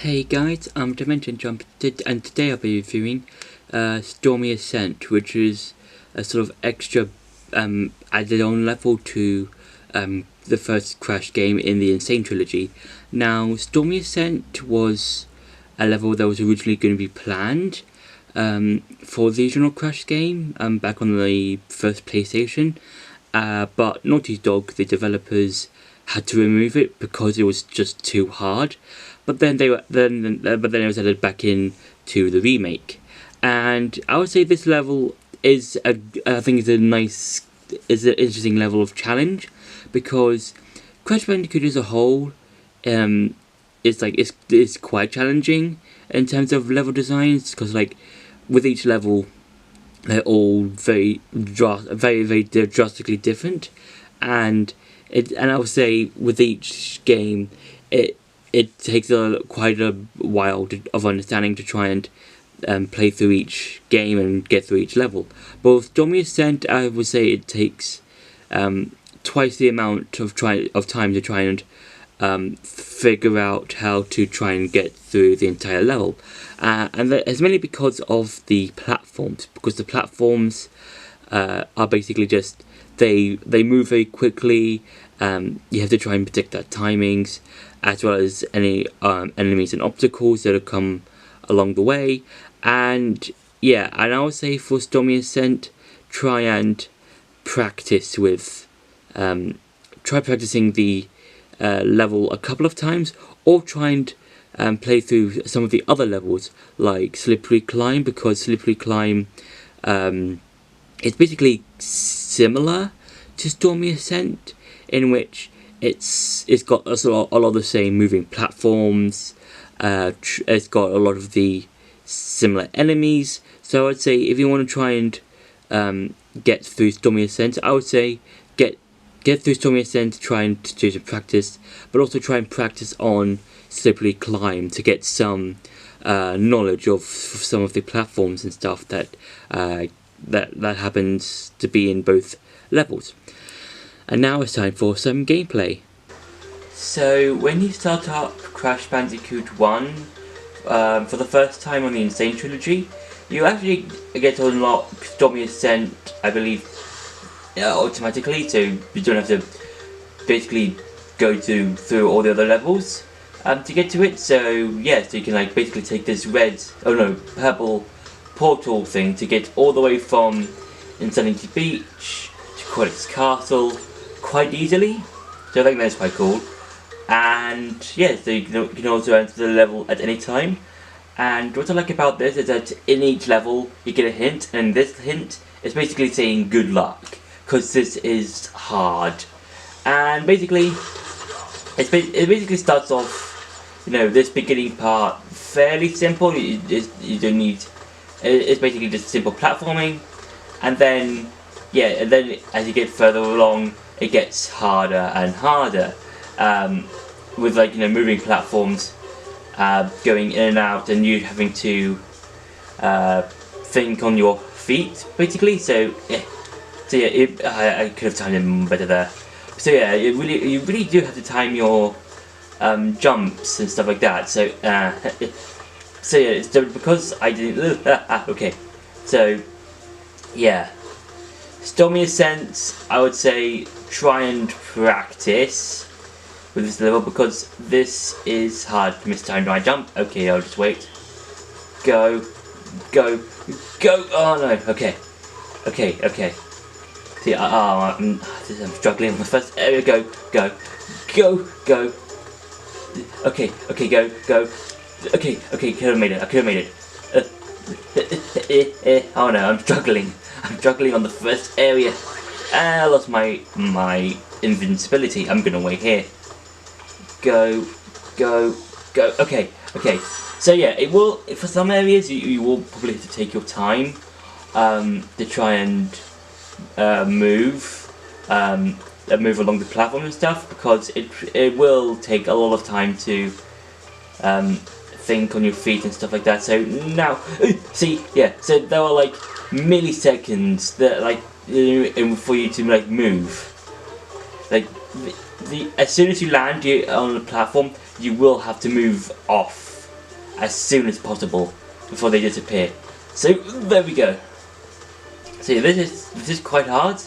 Hey guys, I'm Dimension Jump, and today I'll be reviewing Stormy Ascent, which is a sort of extra added on level to the first Crash game in the N'Sane Trilogy. Now, Stormy Ascent was a level that was originally going to be planned for the original Crash game back on the first PlayStation, but Naughty Dog, the developers, had to remove it because it was just too hard. But then it was added back in to the remake, and I would say this level is an interesting level of challenge, because Crash Bandicoot as a whole, it's quite challenging in terms of level designs, because with each level, they're all very drastically different, and I would say with each game, it takes quite a while of understanding to try and play through each game and get through each level. But with Stormy Ascent, I would say it takes twice the amount of time to try and figure out how to try and get through the entire level, and that is mainly because of the platforms. Because the platforms are basically just they move very quickly. You have to try and predict their timings, as well as any enemies and obstacles that have come along the way. And I would say for Stormy Ascent, try and practice with try practicing the level a couple of times, or try and play through some of the other levels like Slippery Climb, because Slippery Climb it's basically similar to Stormy Ascent, in which it's got a lot of the same moving platforms. It's got a lot of the similar enemies. So I'd say if you want to try and get through Stormy Ascent, I would say get through Stormy Ascent, try and do some practice, but also try and practice on Slippery Climb to get some knowledge of some of the platforms and stuff that happens to be in both levels. And now it's time for some gameplay. So when you start up Crash Bandicoot 1 for the first time on the N'Sane Trilogy, you actually get to unlock Stormy Ascent, I believe, automatically, so you don't have to basically go through all the other levels to get to it. So you can basically take this purple portal thing to get all the way from Insanity Beach to Quedix Castle quite easily, so I think that's quite cool. And so you can also enter the level at any time. And what I like about this is that in each level you get a hint, and this hint is basically saying good luck, because this is hard. And basically it basically starts off, this beginning part fairly simple. You don't need, it's basically just simple platforming, and then as you get further along, it gets harder and harder, with moving platforms, going in and out, and you having to think on your feet basically. I could have timed it better there. So you really do have to time your jumps and stuff like that. So because I didn't okay, so Stormy Ascent, I would say try and practice with this level, because this is hard. Mistimed my jump. Okay, I'll just wait. Go. Oh no. Okay. See, I'm struggling with the first area. Go. Okay, go. Okay, could have made it. Oh no, I'm struggling on the first area. I lost my invincibility. I'm gonna wait here. Go. Okay. So it will, for some areas you will probably have to take your time to try and move along the platform and stuff, because it will take a lot of time to think on your feet and stuff like that. So now, so there are milliseconds that for you to move. As soon as you land on the platform, you will have to move off as soon as possible before they disappear. So there we go. So yeah, this is quite hard.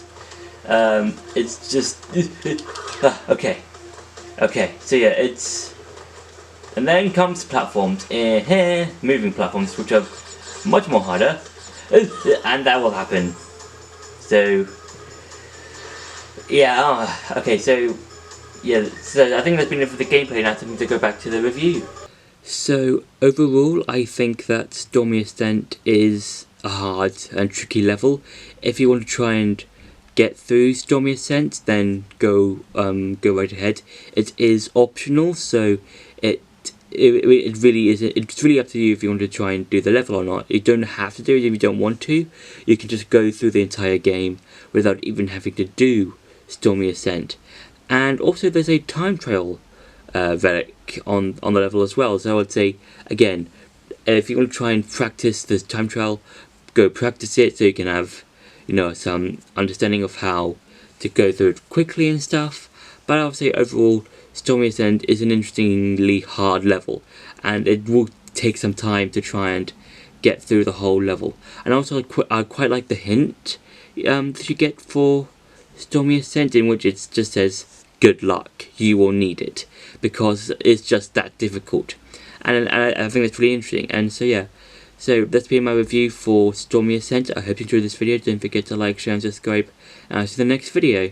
It's just okay. So yeah, and then comes platforms in here, moving platforms, which are much more harder, and that will happen. So yeah, okay. So yeah, so I think that's been it for the gameplay. Now time to go back to the review. So overall, I think that Stormy Ascent is a hard and tricky level. If you want to try and get through Stormy Ascent, then go right ahead. It is optional, so it really is. It's really up to you if you want to try and do the level or not. You don't have to do it if you don't want to. You can just go through the entire game without even having to do Stormy Ascent. And also, there's a time trial relic on the level as well. So I would say, again, if you want to try and practice this time trial, go practice it so you can have, some understanding of how to go through it quickly and stuff. But I would say overall, Stormy Ascent is an interestingly hard level, and it will take some time to try and get through the whole level. And also, I quite like the hint that you get for Stormy Ascent, in which it just says, "Good luck, you will need it," because it's just that difficult. And I think that's really interesting. And so yeah, so that's been my review for Stormy Ascent. I hope you enjoyed this video. Don't forget to like, share and subscribe, and I'll see you in the next video.